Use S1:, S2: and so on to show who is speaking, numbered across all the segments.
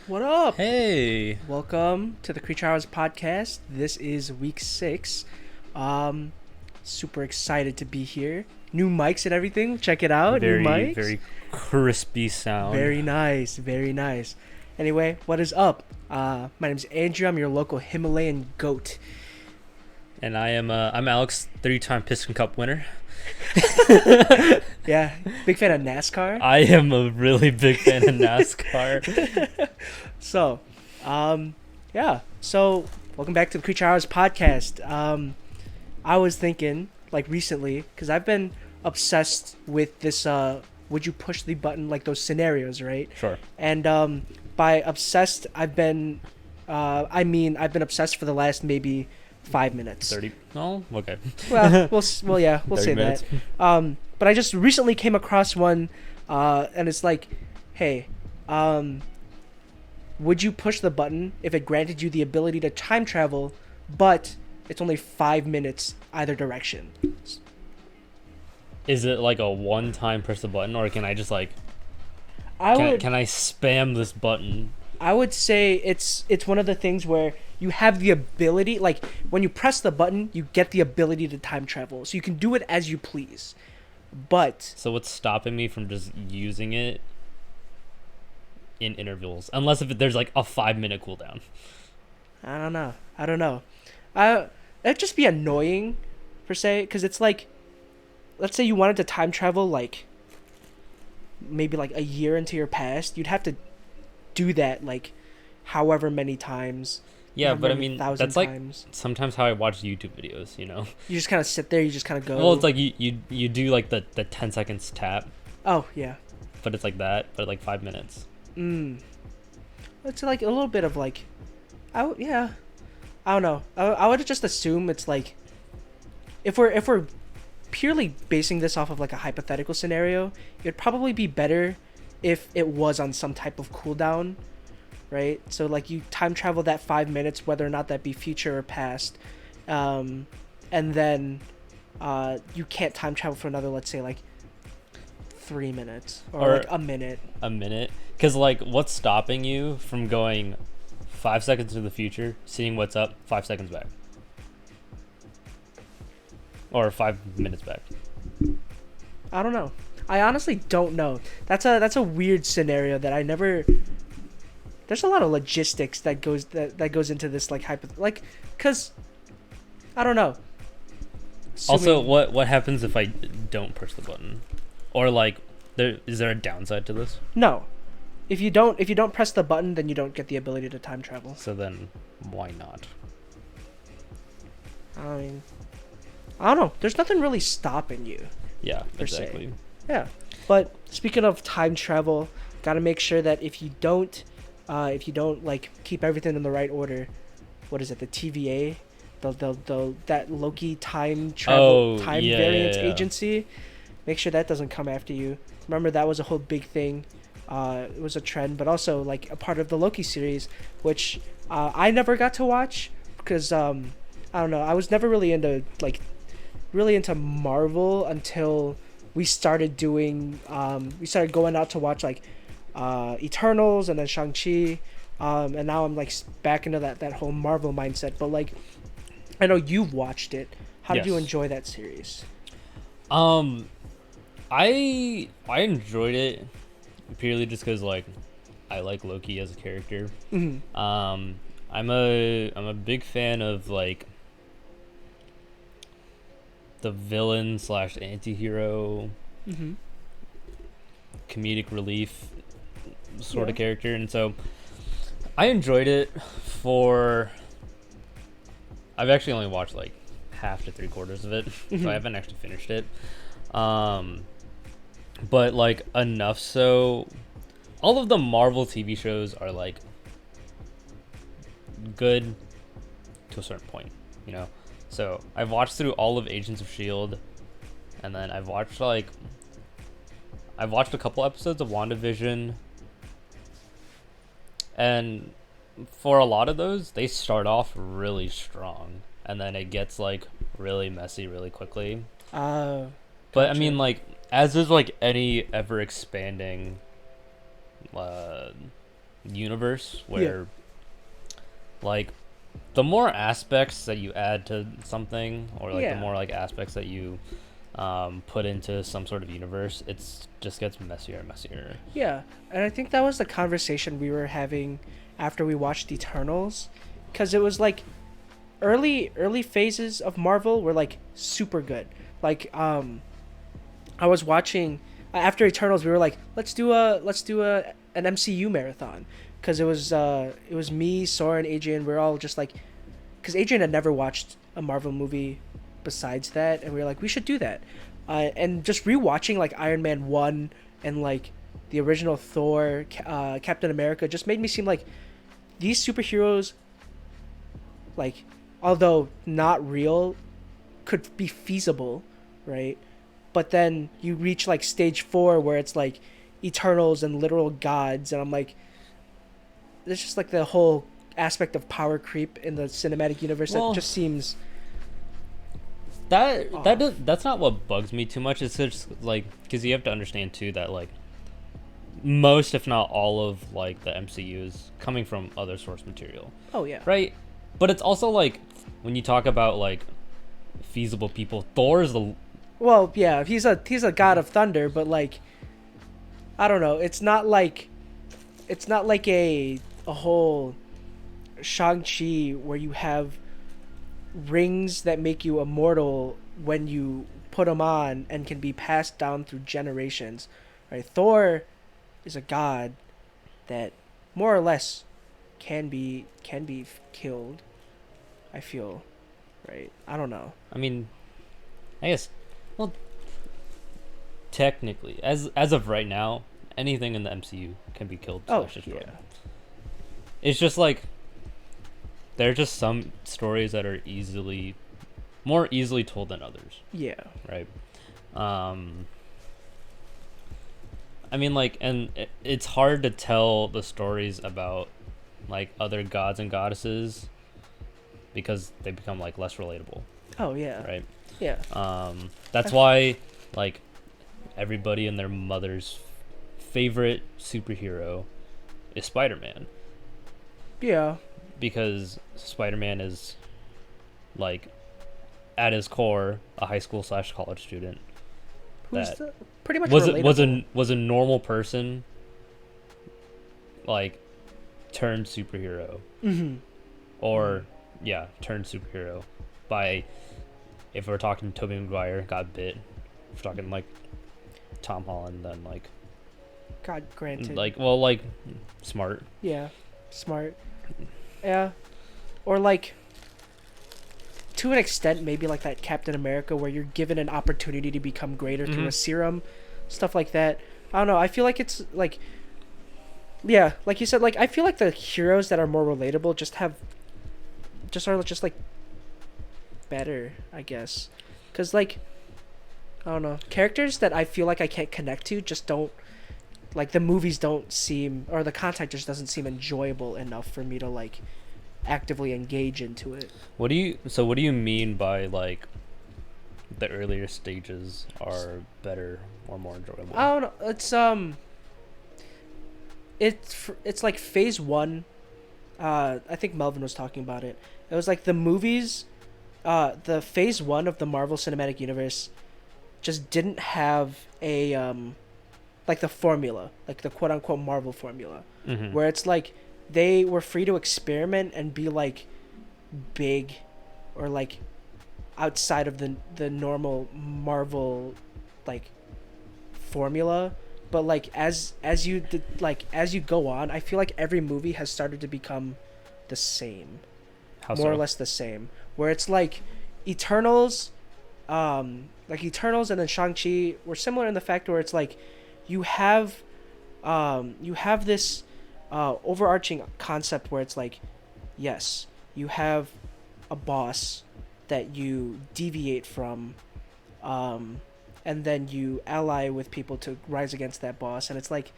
S1: What up?
S2: Hey,
S1: Welcome to the Creature Hours podcast. This is week 6. Um, Super excited to be here. New mics and everything. Check it out. New
S2: very,
S1: mics.
S2: very crispy sound.
S1: Very nice. Very nice. Anyway, what is up? My name's Andrew. I'm your local Himalayan goat.
S2: And I'm Alex, 3-time Piston Cup winner.
S1: Yeah, big fan of NASCAR.
S2: I am a really big fan of NASCAR.
S1: So, yeah. So, welcome back to the Creature Hours podcast. I was thinking, like recently, because I've been obsessed with this. Would you push the button, like those scenarios, right?
S2: Sure.
S1: And by obsessed, I've been obsessed for the last maybe 5 minutes.
S2: 30. Oh, okay.
S1: Well, yeah, we'll
S2: 30
S1: say
S2: minutes.
S1: that. But I just recently came across one, and it's like, hey, would you push the button if it granted you the ability to time travel, but it's only 5 minutes either direction?
S2: Is it like a one-time press the button, or can I just like
S1: I would
S2: can I spam this button?
S1: I would say it's one of the things where you have the ability, like when you press the button, you get the ability to time travel, so you can do it as you please. But
S2: So what's stopping me from just using it in intervals? Unless if there's like a 5-minute cooldown.
S1: I don't know. I don't know. It'd just be annoying, per se, because it's like, let's say you wanted to time travel like maybe like a year into your past, you'd have to do that like however many times.
S2: Yeah,
S1: however
S2: but I
S1: many
S2: mean
S1: thousand
S2: that's like
S1: times.
S2: sometimes how I watch YouTube videos, you know.
S1: You just kind of sit there. You just kind of go.
S2: Well, it's like you do like the 10 seconds tap,
S1: Oh yeah.
S2: but it's like that, but like 5 minutes.
S1: It's like a little bit of like, yeah. I don't know. I would just assume it's like, if we're purely basing this off of like a hypothetical scenario, it'd probably be better if it was on some type of cooldown, right? So like you time travel that 5 minutes, whether or not that be future or past, and then you can't time travel for another, let's say like 3 minutes or like a minute.
S2: A minute, because like what's stopping you from going 5 seconds to the future, seeing what's up 5 seconds back, or 5 minutes back?
S1: I don't know. I honestly don't know. That's a weird scenario that I never. There's a lot of logistics that goes into this like cause I don't know.
S2: Also,
S1: Assuming-
S2: what happens if I don't push the button, or like is there a downside to this?
S1: No, if you don't press the button, then you don't get the ability to time travel.
S2: So then why not?
S1: I mean, I don't know. There's nothing really stopping you.
S2: Yeah,
S1: Per se.
S2: exactly.
S1: Yeah, but speaking of time travel, gotta make sure that if you don't like keep everything in the right order, what is it? The TVA, the that Loki time travel
S2: Yeah,
S1: variance
S2: yeah.
S1: agency. Make sure that doesn't come after you. Remember that was a whole big thing. It was a trend, but also like a part of the Loki series, which I never got to watch because I don't know. I was never really into Marvel until we started going out to watch like Eternals and then Shang-Chi, and now I'm like back into that whole Marvel mindset. But like, I know you've watched it. How did you
S2: Yes.
S1: enjoy that series?
S2: Um, I enjoyed it purely just because like I like Loki as a character.
S1: Mm-hmm.
S2: I'm a big fan of like the villain slash anti-hero
S1: Mm-hmm.
S2: comedic relief sort of
S1: Yeah.
S2: character, and so I enjoyed it for. I've actually only watched like half to 3/4 of it,
S1: Mm-hmm.
S2: so I haven't actually finished it. Um, but like enough so, all of the Marvel TV shows are like good to a certain point, you know. So I've watched through all of Agents of Shield, and then I've watched a couple episodes of WandaVision, and for a lot of those, they start off really strong, and then it gets like really messy really quickly.
S1: Uh,
S2: But I
S1: Gotcha.
S2: mean, like, as is like any ever expanding uh, universe
S1: Yeah.
S2: where like the more aspects that you add to something, or like the
S1: Yeah.
S2: more like aspects that you put into some sort of universe, it's just gets messier and messier.
S1: Yeah, and I think that was the conversation we were having after we watched Eternals, because it was like early phases of Marvel were like super good. Like I was watching after Eternals, we were like, let's do a an MCU marathon, because it was me, Sora, and Adrian. We are all just like, because Adrian had never watched a Marvel movie besides that, and we were like, we should do that. And just rewatching like Iron Man 1 and like the original Thor, Captain America, just made me seem like these superheroes, like, although not real, could be feasible, right? But then you reach like stage 4 where it's like Eternals and literal gods, and I'm like, there's just like the whole aspect of power creep in the cinematic universe that
S2: Well,
S1: just seems off.
S2: that's not what bugs me too much. It's just like because you have to understand too that like most, if not all, of like the MCU is coming from other source material,
S1: Oh yeah.
S2: right? But it's also like when you talk about like feasible people, Thor is the
S1: Well, yeah, he's a god of thunder, but like I don't know. It's not like a whole Shang-Chi where you have rings that make you immortal when you put them on and can be passed down through generations. Right? Thor is a god that more or less can be killed. I feel, right? I don't know.
S2: I mean, I guess, well, technically, as of right now, anything in the MCU can be killed
S1: Oh
S2: slash destroyed.
S1: yeah,
S2: It's just like there are just some stories that are more easily told than others,
S1: yeah,
S2: right? Um, I mean, like, and it's hard to tell the stories about like other gods and goddesses because they become like less relatable,
S1: oh yeah,
S2: right?
S1: yeah,
S2: That's why like everybody and their mother's favorite superhero is Spider-Man,
S1: yeah.
S2: because Spider-Man is like at his core a high school slash college student
S1: Who's
S2: that
S1: the pretty much
S2: was
S1: relatable?
S2: was a normal person, like turned superhero,
S1: Mm-hmm.
S2: or yeah, turned superhero by, if we're talking Tobey Maguire got bit, if we're talking like Tom Holland, then
S1: God granted.
S2: like smart.
S1: Yeah, smart. Yeah, or like to an extent, maybe like that Captain America, where you're given an opportunity to become greater through
S2: Mm-hmm.
S1: a serum, stuff like that. I don't know. I feel like it's like, yeah, like you said, like I feel like the heroes that are more relatable just are just like better, I guess, because like I don't know, characters that I feel like I can't connect to just don't, like the movies don't seem, or the content just doesn't seem enjoyable enough for me to like actively engage into it.
S2: What do you mean by like the earlier stages are better or more enjoyable?
S1: I don't know. It's like phase one. I think Melvin was talking about it. It was like the movies. The phase one of the Marvel Cinematic Universe just didn't have a like the formula, like the quote unquote Marvel formula,
S2: Mm-hmm.
S1: where it's like they were free to experiment and be like big, or like outside of the normal Marvel like formula. But like as you go on, I feel like every movie has started to become the same,
S2: How
S1: more or
S2: so?
S1: less the same, where it's like Eternals, like Eternals and then Shang-Chi were similar in the fact where it's like you have you have this overarching concept where it's like, yes, you have a boss that you deviate from, um, and then you ally with people to rise against that boss, and it's like,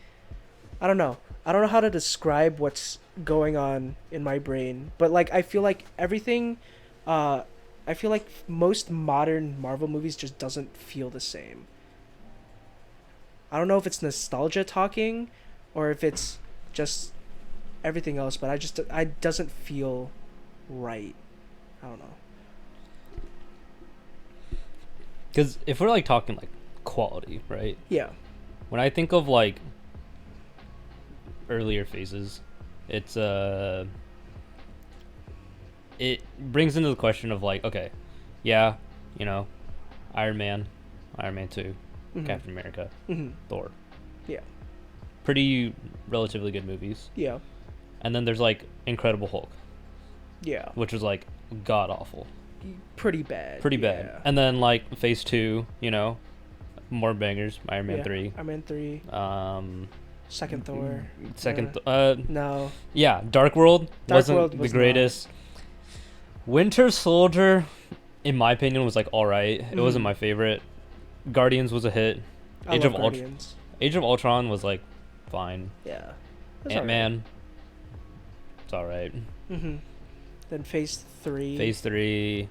S1: I don't know. I don't know how to describe what's going on in my brain, but like I feel like everything, uh, I feel like most modern Marvel movies just doesn't feel the same. I don't know if it's nostalgia talking, or if it's just everything else, but I doesn't feel right. I don't know.
S2: Because if we're like talking like quality, right?
S1: Yeah.
S2: When I think of like earlier phases, it's it brings into the question of like, okay, yeah, you know, Iron Man, Iron Man 2,
S1: Mhm.
S2: Captain America,
S1: Mhm.
S2: Thor.
S1: Yeah.
S2: Pretty relatively good movies.
S1: Yeah.
S2: And then there's like Incredible Hulk,
S1: Yeah.
S2: which was like god awful.
S1: Pretty bad.
S2: Pretty bad.
S1: Yeah.
S2: And then like Phase 2, you know, more bangers, Iron Man
S1: Yeah.
S2: 3.
S1: Iron Man 3. Second Thor.
S2: Second
S1: No.
S2: yeah, Dark World
S1: Dark
S2: wasn't
S1: World
S2: the
S1: was
S2: greatest. Winter Soldier, in my opinion, was like all right. It wasn't
S1: Mhm.
S2: my favorite. Guardians was a hit.
S1: I love Guardians.
S2: Age of Ultron was like fine.
S1: Yeah. That's
S2: Ant-Man, it's all right.
S1: Mhm. Then Phase 3.
S2: Phase 3,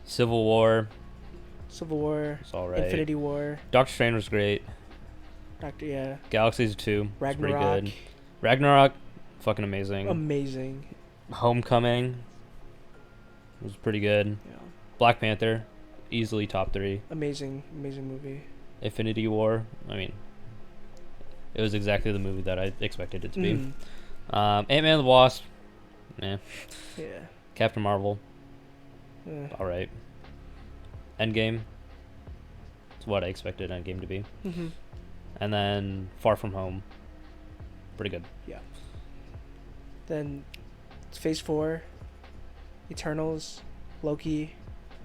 S2: Civil War,
S1: Civil War.
S2: it's all right.
S1: Infinity War.
S2: Doctor Strange was great.
S1: Yeah.
S2: Galaxies 2 was pretty
S1: Ragnarok.
S2: good. Ragnarok, fucking amazing.
S1: Amazing.
S2: Homecoming was pretty good.
S1: Yeah.
S2: Black Panther, easily top 3.
S1: Amazing movie.
S2: Infinity War, I mean, it was exactly the movie that I expected it to be.
S1: Mhm.
S2: Ant-Man and the Wasp, eh.
S1: Yeah.
S2: Captain Marvel,
S1: Uh,
S2: all right. Endgame, it's what I expected Endgame to be.
S1: mhm.
S2: And then Far From Home, pretty good.
S1: Yeah. Then Phase 4. Eternals. Loki.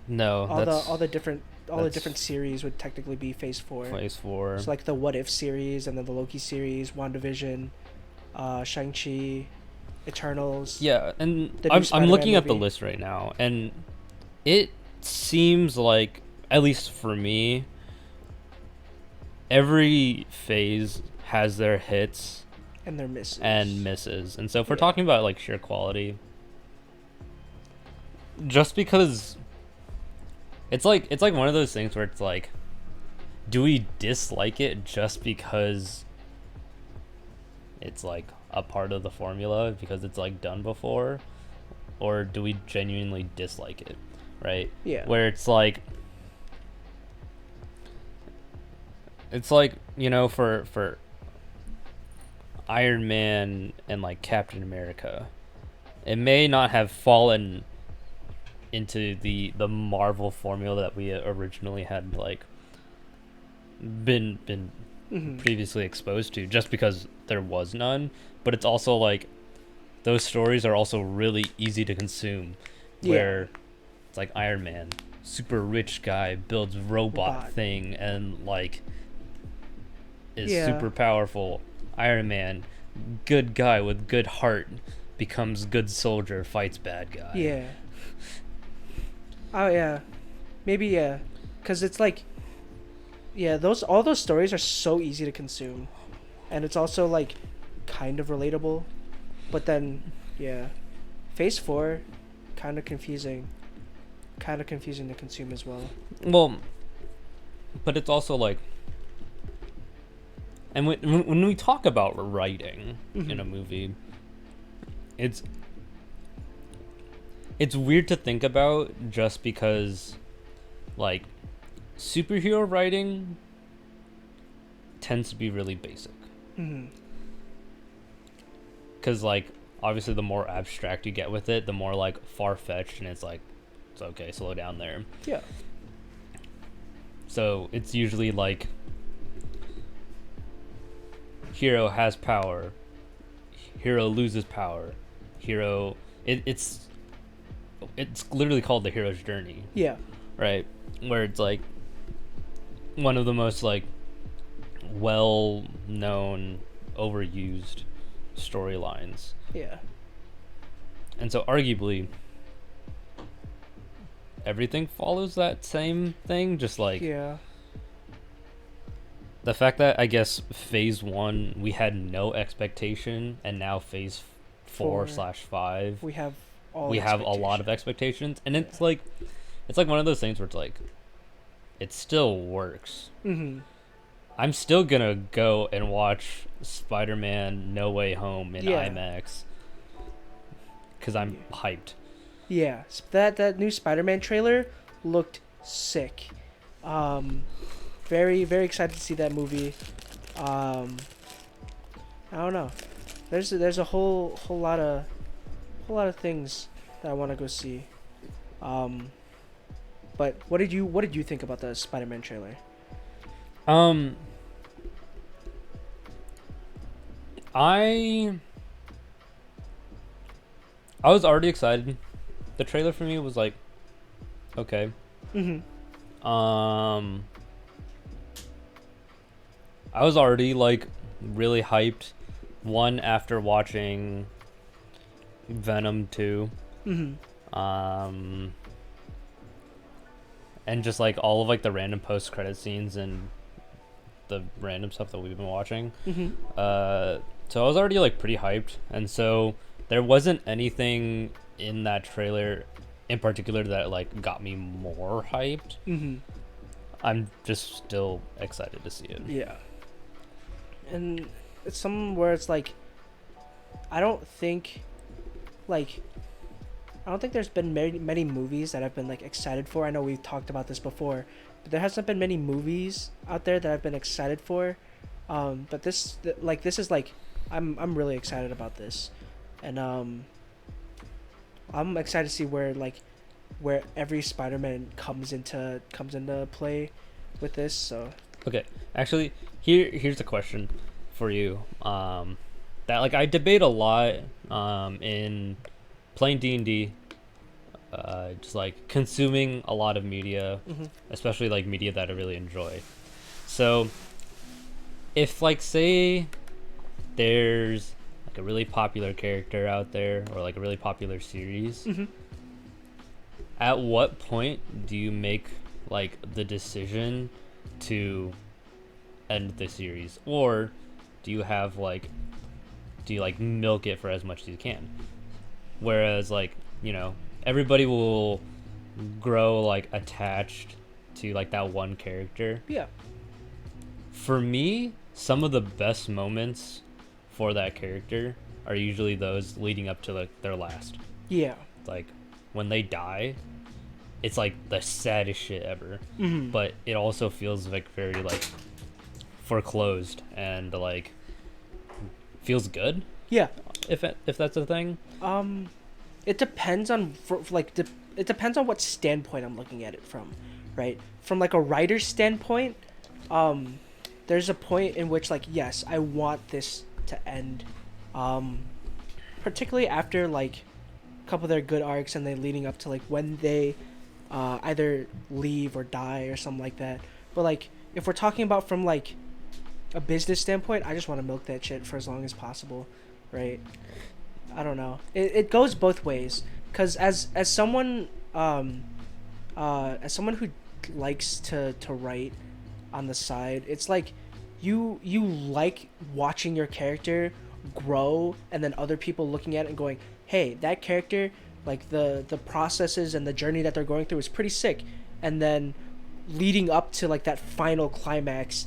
S2: No,
S1: All the different
S2: that's-
S1: series would technically be Phase 4.
S2: Phase 4.
S1: It's like the What If series, and then the Loki series, WandaVision, Shang-Chi, Eternals.
S2: Yeah, and
S1: The new
S2: I'm
S1: Spider-Man
S2: looking at the
S1: movie.
S2: list right now, and it seems like, at least for me, every phase has their hits
S1: And their misses.
S2: and misses. And so if we're
S1: Yeah.
S2: talking about like sheer quality, just because it's like one of those things where it's like, do we dislike it just because it's like a part of the formula because it's like done before, or do we genuinely dislike it, right?
S1: Yeah.
S2: Where it's like you know, for Iron Man and like Captain America, it may not have fallen into the Marvel formula that we originally had like been
S1: Mhm.
S2: previously exposed to, just because there was none. But it's also like those stories are also really easy to consume, where it's like Iron Man, super rich guy, builds robot thing and like is super powerful. Iron Man, good guy with good heart, becomes good soldier, fights bad guy.
S1: Yeah. Oh yeah, maybe yeah, because it's like, yeah, all those stories are so easy to consume, and it's also like, kind of relatable, but then yeah, Phase 4, kind of confusing to consume as well.
S2: Well, but it's also like, and when we talk about writing in a movie, it's weird to think about, just because like superhero writing tends to be really basic, because like obviously the more abstract you get with it, the more like far-fetched, and it's like, it's okay, slow down there.
S1: Yeah.
S2: So it's usually like, hero has power, hero loses power, hero it's literally called the hero's journey.
S1: Yeah.
S2: Right, where it's like one of the most like well known, overused storylines.
S1: Yeah.
S2: And so arguably everything follows that same thing, just like
S1: Yeah.
S2: the fact that I guess Phase 1 we had no expectation, and now Phase 4/5
S1: We have
S2: a lot of expectations, and it's like one of those things where it's like, it still works.
S1: Mm-hmm.
S2: I'm still gonna go and watch Spider-Man No Way Home in IMAX, because I'm hyped.
S1: Yeah, that new Spider-Man trailer looked sick. Very very excited to see that movie. I don't know. There's a whole lot of things that I want to go see. Um, but what did you think about the Spider-Man trailer?
S2: Um, I I was already excited. The trailer for me was like, okay.
S1: Mm-hmm.
S2: I was already like really hyped. One after watching Venom 2.
S1: Mm-hmm.
S2: And just like all of like the random post credit scenes and the random stuff that we've been watching.
S1: Mm-hmm.
S2: So I was already like pretty hyped, and so there wasn't anything in that trailer in particular that like got me more hyped.
S1: Mm-hmm.
S2: I'm just still excited to see it.
S1: Yeah. And it's something where it's like, I don't think, like, I don't think there's been many movies that I've been like excited for. I know we've talked about this before, but there hasn't been many movies out there that I've been excited for. But this is like, I'm really excited about this, and I'm excited to see where every Spider-Man comes into play with this. So
S2: Okay, actually, here's a question for you. That like I debate a lot in playing D&D, just like consuming a lot of media,
S1: mm-hmm.
S2: especially like media that I really enjoy. So if like say there's like a really popular character out there or like a really popular series,
S1: Mm-hmm.
S2: at what point do you make like the decision to end the series, or do you like milk it for as much as you can? Whereas like, you know, everybody will grow like attached to like that one character.
S1: Yeah.
S2: For me, some of the best moments for that character are usually those leading up to like their last.
S1: Yeah.
S2: Like when they die, it's like the saddest shit ever.
S1: Mm-hmm.
S2: But it also feels like very like foreclosed and like feels good.
S1: Yeah.
S2: If that's a thing.
S1: It depends on it depends on what standpoint I'm looking at it from, right? From like a writer's standpoint, there's a point in which like, yes, I want this to end, particularly after like a couple of their good arcs and then leading up to like when they either leave or die or something like that. But like if we're talking about from like a business standpoint, I just want to milk that shit for as long as possible, right? I don't know. It goes both ways, because as someone who likes to write on the side, it's like you like watching your character grow, and then other people looking at it and going, hey, that character, like the processes and the journey that they're going through is pretty sick, and then leading up to like that final climax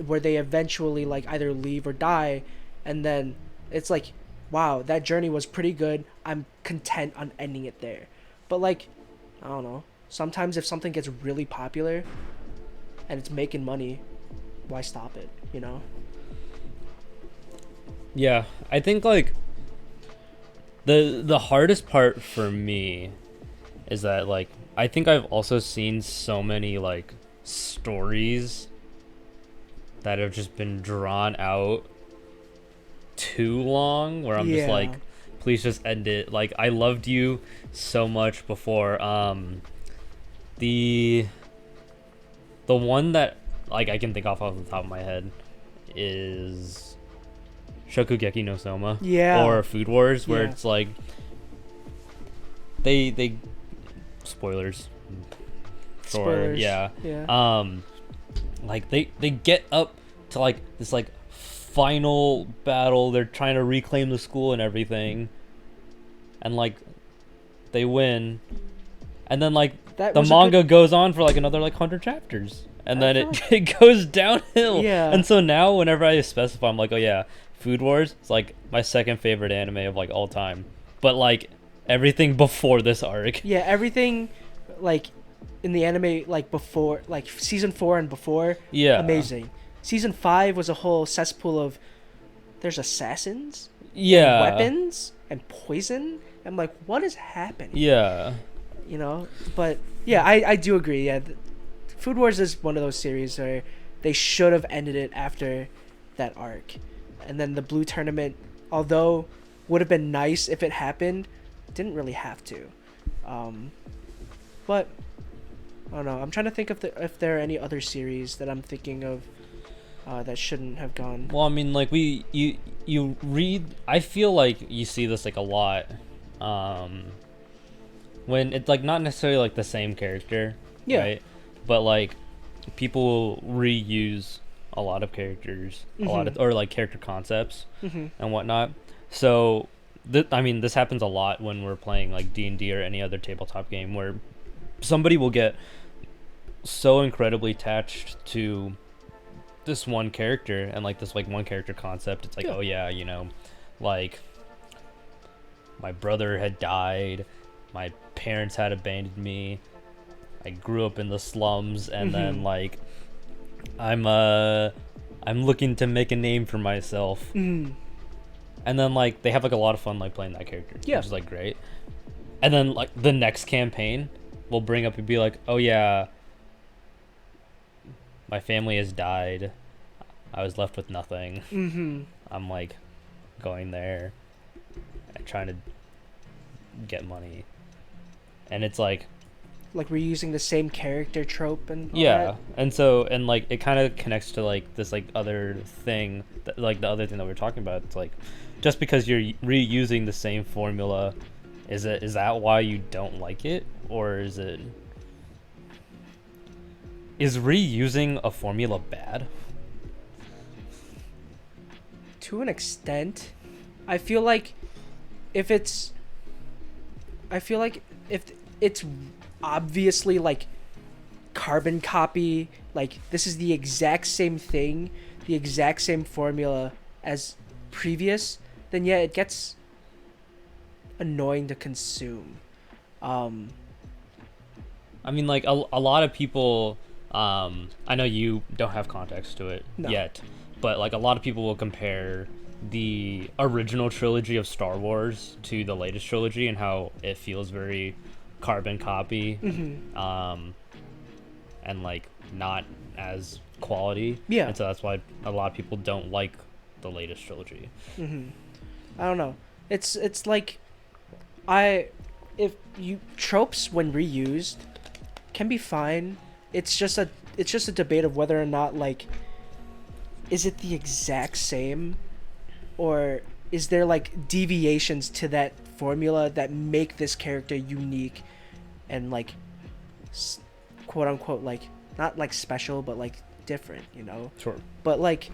S1: where they eventually like either leave or die, and then it's like, wow, that journey was pretty good, I'm content on ending it there. But like, I don't know, sometimes if something gets really popular and it's making money, why stop it, you know?
S2: Yeah, I think like the hardest part for me is that like I think I've also seen so many like stories that have just been drawn out too long, where I'm just like, please just end it. Like I loved you so much before. The one that like I can think off the top of my head is Shokugeki no Soma, or Food Wars, where it's like they spoilers for like they get up to like this like final battle, they're trying to reclaim the school and everything, and like they win, and then like the manga goes on for like another like 100 chapters, and then it goes downhill. And so now whenever I specify, I'm like, oh yeah, Food Wars is like my second favorite anime of like all time, but like everything before this arc.
S1: Yeah, everything like in the anime like before like season 4 and before,
S2: Yeah.
S1: amazing. Season 5 was a whole cesspool of there's assassins and
S2: Yeah.
S1: weapons and poison. I'm like, what is happening?
S2: Yeah.
S1: You know? But yeah, I do agree. Yeah, Food Wars is one of those series where they should have ended it after that arc. And then the Blue Tournament, although would have been nice if it happened, didn't really have to. But I don't know. I'm trying to think if there are any other series that I'm thinking of that shouldn't have gone.
S2: Well, I mean, like you read. I feel like you see this like a lot, when it's like not necessarily like the same character,
S1: Yeah.
S2: right? But like people reuse a lot of characters, a lot of or like character concepts
S1: Mm-hmm.
S2: and whatnot. So, I mean, this happens a lot when we're playing like D&D or any other tabletop game where somebody will get so incredibly attached to this one character and like this like one character concept. It's like,
S1: Yeah.
S2: oh yeah, like my brother had died, my parents had abandoned me, I grew up in the slums, and then like I'm looking to make a name for myself.
S1: Mm.
S2: And then like they have like a lot of fun like playing that character,
S1: Yeah.
S2: which is like great. And then like the next campaign will bring up and be like, oh yeah, my family has died, I was left with nothing.
S1: Mm-hmm.
S2: I'm like going there and trying to get money, and it's like,
S1: Like reusing the same character trope and all
S2: yeah.
S1: that.
S2: And so, and like it kind of connects to like this like other thing that, like the other thing that we're talking about. It's like, just because you're reusing the same formula, is that why you don't like it, or is reusing a formula bad?
S1: To an extent, I feel like if it's obviously like carbon copy, like this is the exact same thing, the exact same formula as previous, then yeah, it gets annoying to consume.
S2: I mean, like a lot of people. I know you don't have context to it
S1: No.
S2: yet, but like a lot of people will compare the original trilogy of Star Wars to the latest trilogy and how it feels very carbon copy, and like not as quality.
S1: Yeah.
S2: And so that's why a lot of people don't like the latest trilogy.
S1: I don't know. It's like if you tropes when reused can be fine. It's just a debate of whether or not like is it the exact same, or is there like deviations to that formula that make this character unique and like quote unquote like not like special but like different, you know?
S2: Sure.
S1: But like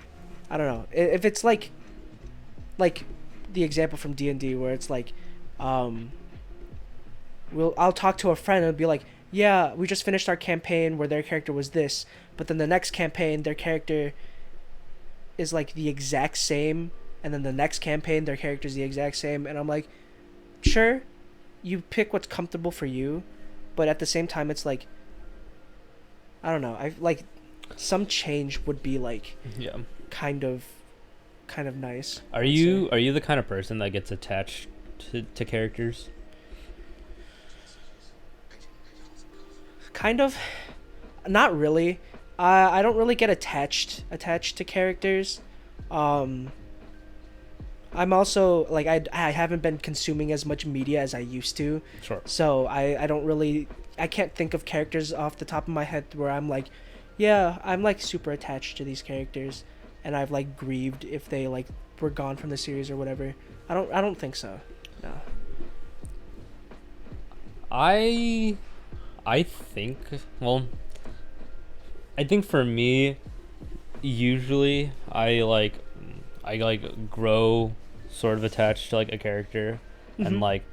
S1: I don't know if it's like the example from D&D where it's like I'll talk to a friend and be like, yeah, we just finished our campaign where their character was this, but then the next campaign their character is like the exact same, and then the next campaign their character is the exact same, and I'm like, sure, you pick what's comfortable for you, but at the same time it's like I don't know, I like some change would be like
S2: Yeah.
S1: kind of nice.
S2: Are you the kind of person that gets attached to characters?
S1: Kind of, not really. I don't really get attached to characters. I'm also like I haven't been consuming as much media as I used to.
S2: Sure.
S1: So I don't really, I can't think of characters off the top of my head where I'm like, yeah, I'm like super attached to these characters, and I've like grieved if they like were gone from the series or whatever. I don't think so. No.
S2: I think, well, I think for me, usually I like grow sort of attached to like a character, and like,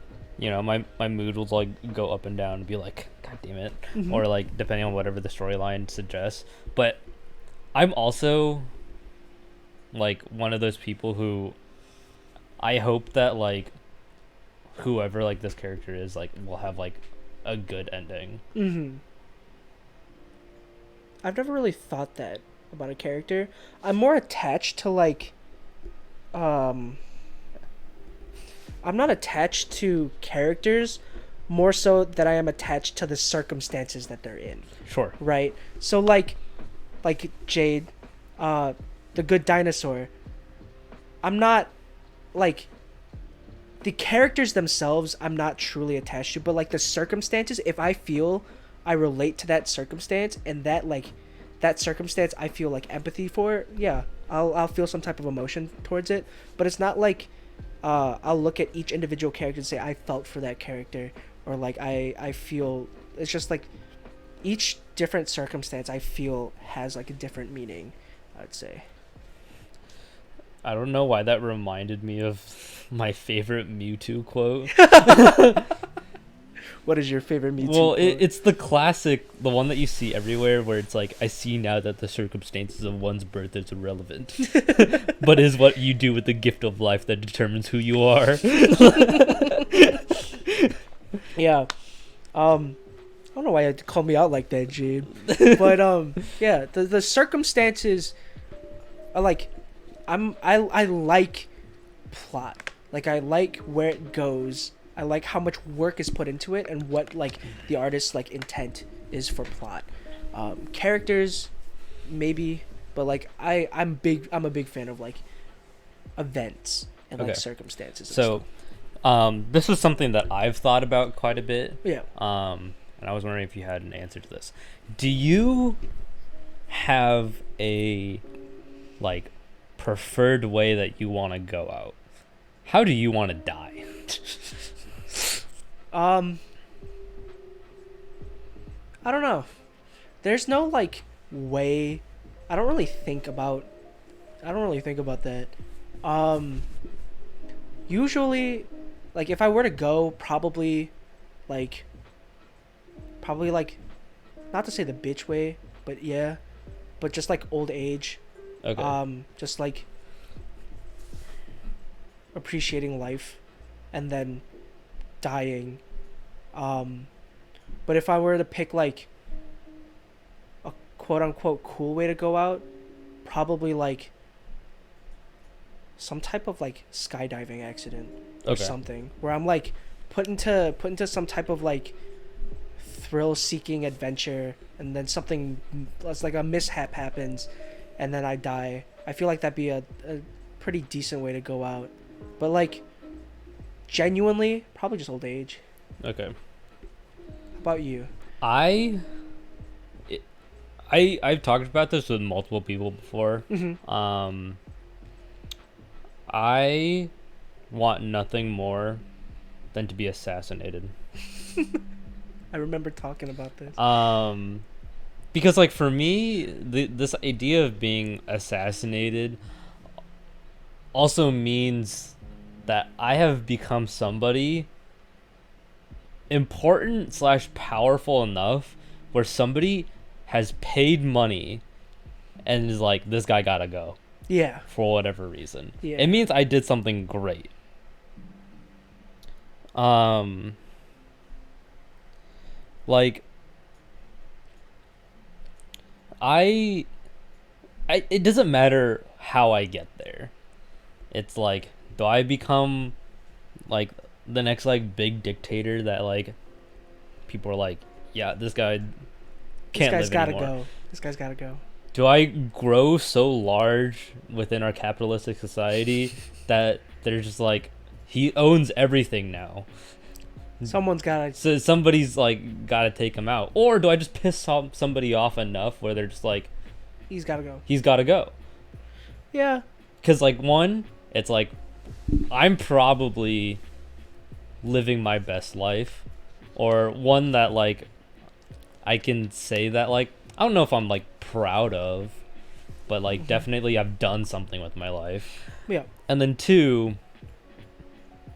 S2: my mood will like go up and down and be like, God damn it, or like depending on whatever the storyline suggests. But I'm also like one of those people who I hope that like whoever like this character is like will have like a good ending.
S1: I've never really thought that about a character. I'm more attached to like I'm not attached to characters more so that I am attached to the circumstances that they're in.
S2: Sure.
S1: Right? So like Jade, the good dinosaur. I'm not like the characters themselves I'm not truly attached to, but like the circumstances, if I feel I relate to that circumstance and that like that circumstance I feel like empathy for, yeah, I'll feel some type of emotion towards it. But it's not like I'll look at each individual character and say I felt for that character, or like I feel. It's just like each different circumstance I feel has like a different meaning, I'd say.
S2: I don't know why that reminded me of my favorite Mewtwo quote.
S1: What is your favorite Mewtwo
S2: Well,
S1: quote?
S2: it's the classic, the one that you see everywhere, where it's like, I see now that the circumstances of one's birth is irrelevant, but is what you do with the gift of life that determines who you are.
S1: Yeah. I don't know why you had to call me out like that, Jade. But yeah, the circumstances are like I like plot. Like I like where it goes. I like how much work is put into it and what like the artist's like intent is for plot. Characters maybe, but like I'm a big fan of like events and like
S2: Okay.
S1: circumstances and
S2: So,
S1: stuff.
S2: this is something that I've thought about quite a bit.
S1: Yeah.
S2: And I was wondering if you had an answer to this. Do you have a like preferred way that you want to go out? How do you want to die?
S1: I don't know. There's no like way. I don't really think about that. Usually like if I were to go like probably like not to say the bitch way, but yeah, but just like old age.
S2: Okay.
S1: Just like appreciating life and then dying. But if I were to pick like a quote unquote cool way to go out, probably like some type of like skydiving accident or
S2: Okay.
S1: something where I'm like put into some type of like thrill seeking adventure, and then something that's like a mishap happens and then I die. I feel like that'd be a pretty decent way to go out. But like genuinely probably just old age.
S2: Okay.
S1: How about you?
S2: I've talked about this with multiple people before.
S1: Mm-hmm.
S2: I want nothing more than to be assassinated.
S1: I remember talking about this.
S2: Because like for me, this idea of being assassinated also means that I have become somebody important / powerful enough where somebody has paid money and is like, this guy gotta go
S1: Yeah.
S2: for whatever reason.
S1: Yeah.
S2: It means I did something great. Like it doesn't matter how I get there. It's like, do I become like the next like big dictator that like people are like, yeah, this guy can't
S1: This guy's
S2: live
S1: gotta
S2: anymore.
S1: go. This guy's gotta go.
S2: Do I grow so large within our capitalistic society that they're just like, he owns everything now,
S1: Someone's gotta.
S2: so somebody's like gotta take him out? Or do I just piss somebody off enough where they're just like,
S1: He's gotta go.
S2: he's gotta go?
S1: Yeah.
S2: Because like one, it's like I'm probably living my best life, or one that like I can say that like I don't know if I'm like proud of, but like definitely I've done something with my life.
S1: Yeah.
S2: And then two,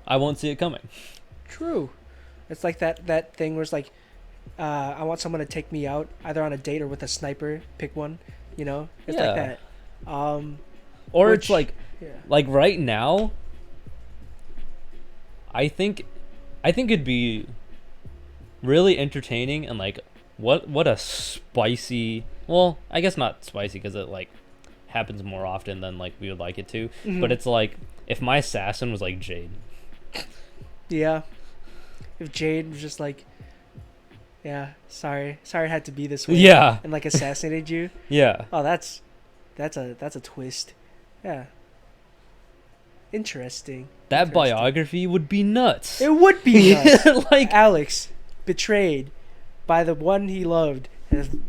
S2: I won't see it coming.
S1: True. It's like that thing where it's like, I want someone to take me out either on a date or with a sniper. Pick one. You know. It's like
S2: Yeah.
S1: that.
S2: Or
S1: Which-
S2: it's like
S1: Yeah.
S2: right now, I think I think it'd be really entertaining and like what a spicy. Well, I guess not spicy because it like happens more often than like we would like it to. But it's like if my assassin was like Jade.
S1: Yeah. If Jade was just like, yeah, sorry it had to be this way.
S2: Yeah.
S1: And like assassinated you.
S2: Yeah.
S1: Oh, that's a twist. Yeah. Interesting.
S2: That biography would be nuts.
S1: It would be nuts.
S2: Like
S1: Alex betrayed by the one he loved. And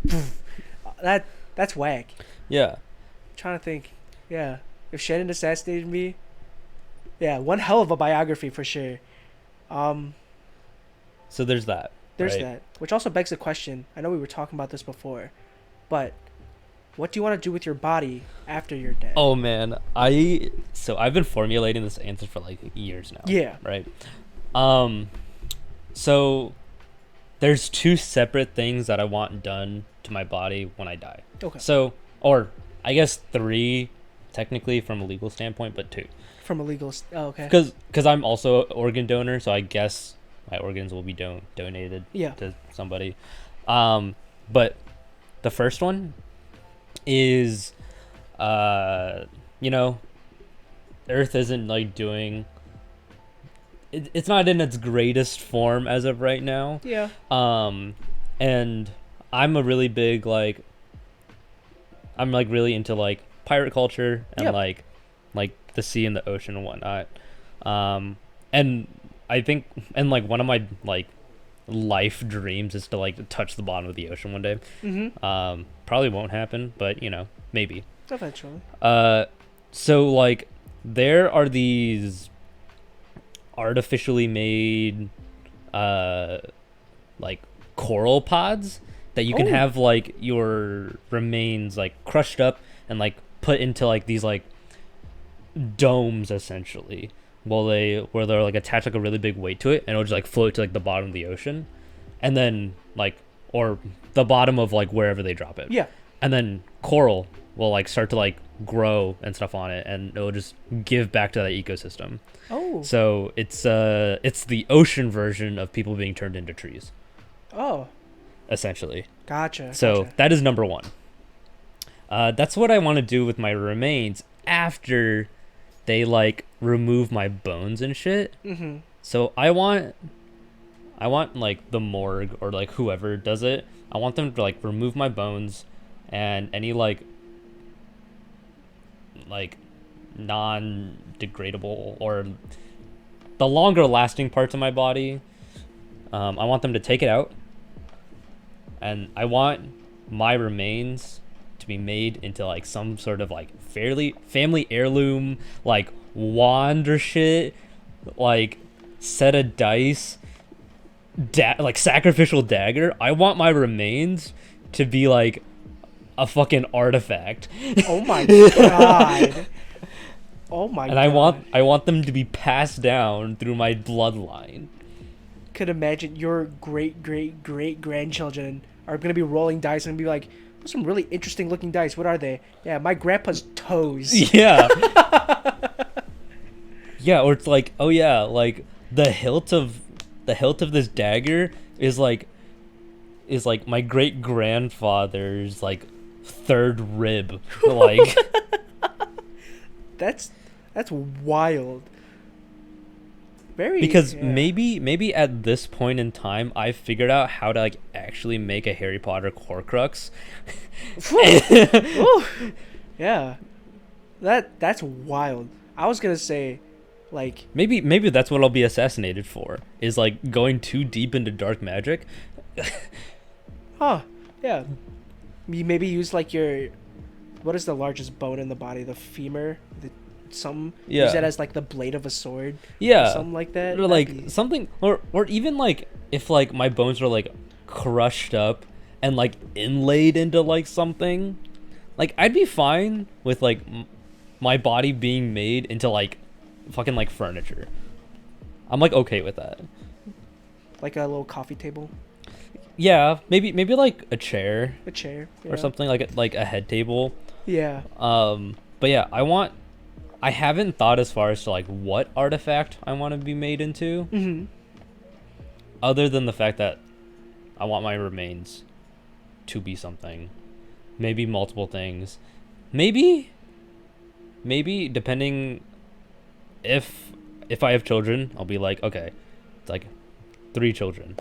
S1: that's whack.
S2: Yeah.
S1: Trying to think. Yeah. If Shannon assassinated me, yeah, one hell of a biography for sure.
S2: So there's that.
S1: There's
S2: right?
S1: that. Which also begs the question. I know we were talking about this before, but what do you want to do with your body after you're dead?
S2: Oh man, I've been formulating this answer for like years now.
S1: Yeah.
S2: Right. So there's two separate things that I want done to my body when I die.
S1: Okay.
S2: So, or I guess three, technically from a legal standpoint, but two.
S1: From a legal. Oh, okay.
S2: Because I'm also an organ donor, so I guess my organs will be donated to somebody. But the first one is, you know, Earth isn't like doing. It's not in its greatest form as of right now.
S1: Yeah.
S2: And I'm a really big I'm like really into like pirate culture and like the sea and the ocean and whatnot. And I think like one of my like life dreams is to like touch the bottom of the ocean one day. Probably won't happen, but you know, maybe
S1: Eventually.
S2: So like there are these artificially made like coral pods that you can have like your remains like crushed up and like put into like these like domes essentially where they're like attached like a really big weight to it and it'll just like float to like the bottom of the ocean and then like or the bottom of like wherever they drop it.
S1: Yeah.
S2: And then coral will like start to like grow and stuff on it and it'll just give back to that ecosystem.
S1: Oh.
S2: So it's the ocean version of people being turned into trees.
S1: Oh.
S2: Essentially.
S1: Gotcha.
S2: So that is number one. That's what I want to do with my remains after they like remove my bones and shit. So I want like the morgue or like whoever does it. I want them to like remove my bones and any like non-degradable or the longer lasting parts of my body. I want them to take it out. And I want my remains to be made into like some sort of like family heirloom, like wand or shit, like set of dice, like sacrificial dagger. I want my remains to be like a fucking artifact.
S1: Oh my god. Oh my god.
S2: And I want them to be passed down through my bloodline.
S1: Could imagine your great grandchildren are gonna be rolling dice and be like, "Those are some really interesting looking dice. What are they?" Yeah, my grandpa's toes.
S2: Yeah. Yeah, or it's like, oh yeah, like the hilt of this dagger is like my great grandfather's like third rib. Like
S1: That's wild. Very
S2: because maybe at this point in time I figured out how to like actually make a Harry Potter Horcrux.
S1: Yeah. That's wild. I was gonna say like
S2: maybe that's what I'll be assassinated for, is like going too deep into dark magic.
S1: Huh. Yeah. You maybe use like your, what is the largest bone in the body? The femur? Use it as like the blade of a sword.
S2: Yeah.
S1: Or something like that.
S2: Or like something or even like if like my bones were like crushed up and like inlaid into like something, like I'd be fine with like my body being made into like fucking like furniture. I'm like okay with that.
S1: Like a little coffee table.
S2: Yeah, maybe like a chair.
S1: A chair. Yeah.
S2: Or something like a head table.
S1: Yeah.
S2: But yeah, I haven't thought as far as to like what artifact I want to be made into. other than the fact that I want my remains to be something, maybe multiple things, maybe depending if I have children, I'll be like, okay, it's like 3 children,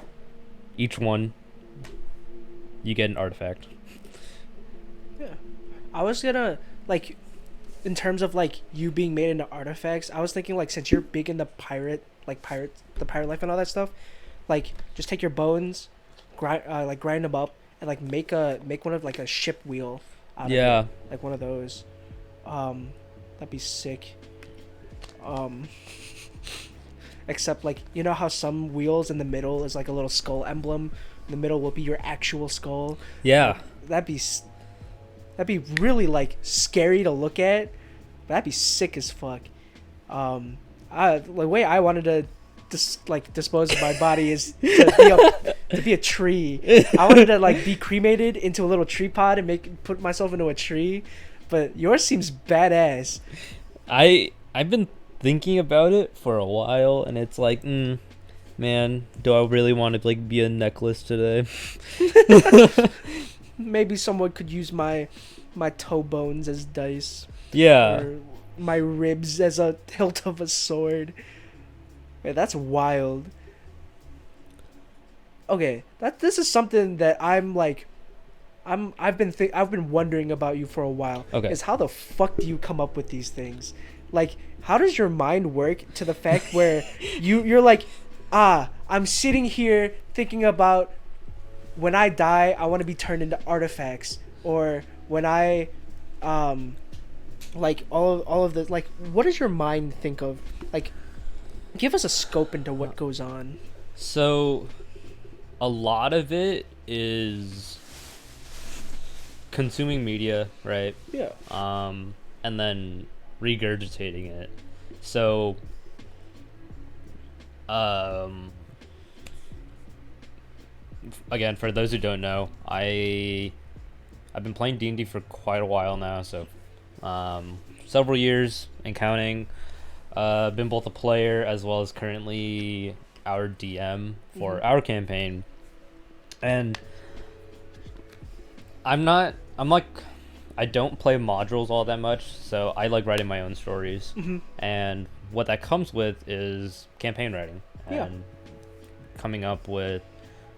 S2: each one you get an artifact.
S1: Yeah. I was gonna, like, in terms of, like, you being made into artifacts, I was thinking, like, since you're big into the pirate life and all that stuff, like, just take your bones, grind them up, and, like, make one of, like, a ship wheel out of
S2: Yeah.
S1: it. Like, one of those. That'd be sick. Except, like, you know how some wheels in the middle is, like, a little skull emblem? In the middle will be your actual skull.
S2: Yeah.
S1: That'd be really, like, scary to look at. But that'd be sick as fuck. The way I wanted to dispose of my body is to be a tree. I wanted to, like, be cremated into a little tree pod and put myself into a tree. But yours seems badass.
S2: I've been thinking about it for a while, and it's like, man, do I really want to, like, be a necklace today?
S1: Maybe someone could use my toe bones as dice.
S2: Yeah.
S1: Or my ribs as a hilt of a sword. Man, that's wild. Okay, this is something that I've been wondering about you for a while.
S2: Okay.
S1: Is how the fuck do you come up with these things? Like, how does your mind work to the fact where you're like, I'm sitting here thinking about when I die, I want to be turned into artifacts, or when I, like all of the, like, what does your mind think of? Like, give us a scope into what goes on.
S2: So, a lot of it is consuming media, right?
S1: Yeah.
S2: And then regurgitating it. So, again, for those who don't know, I've been playing D&D for quite a while now, so several years and counting. Been both a player as well as currently our DM for our campaign, and I don't play modules all that much, so I like writing my own stories. And what that comes with is campaign writing and coming up with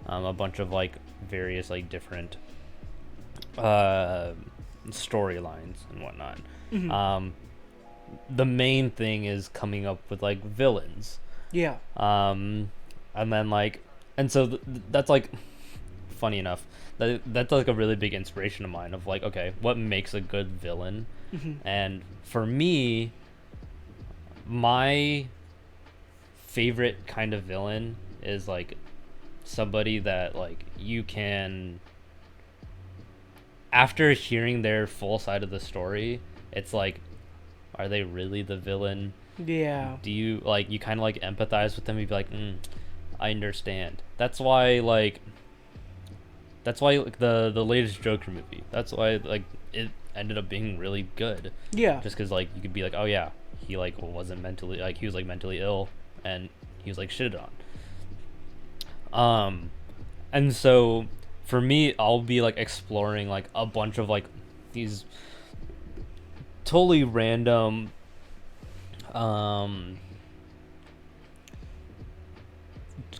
S2: a bunch of, like, various, like, different storylines and whatnot. The main thing is coming up with, like, villains.
S1: Yeah.
S2: And then, like, and so that's, like, funny enough, that's like a really big inspiration of mine of, like, okay, what makes a good villain? And for me, my favorite kind of villain is, like, somebody that, like, you can, after hearing their full side of the story, it's like, are they really the villain?
S1: Yeah.
S2: Do you, like, you kind of, like, empathize with them? You'd be like, I understand. That's why, like, the latest Joker movie, that's why, like, it ended up being really good.
S1: Yeah.
S2: Just because, like, you could be like, oh yeah, he, like, wasn't mentally, like, he was, like, mentally ill, and he was, like, shitted on. And so for me, I'll be, like, exploring, like, a bunch of, like, these totally random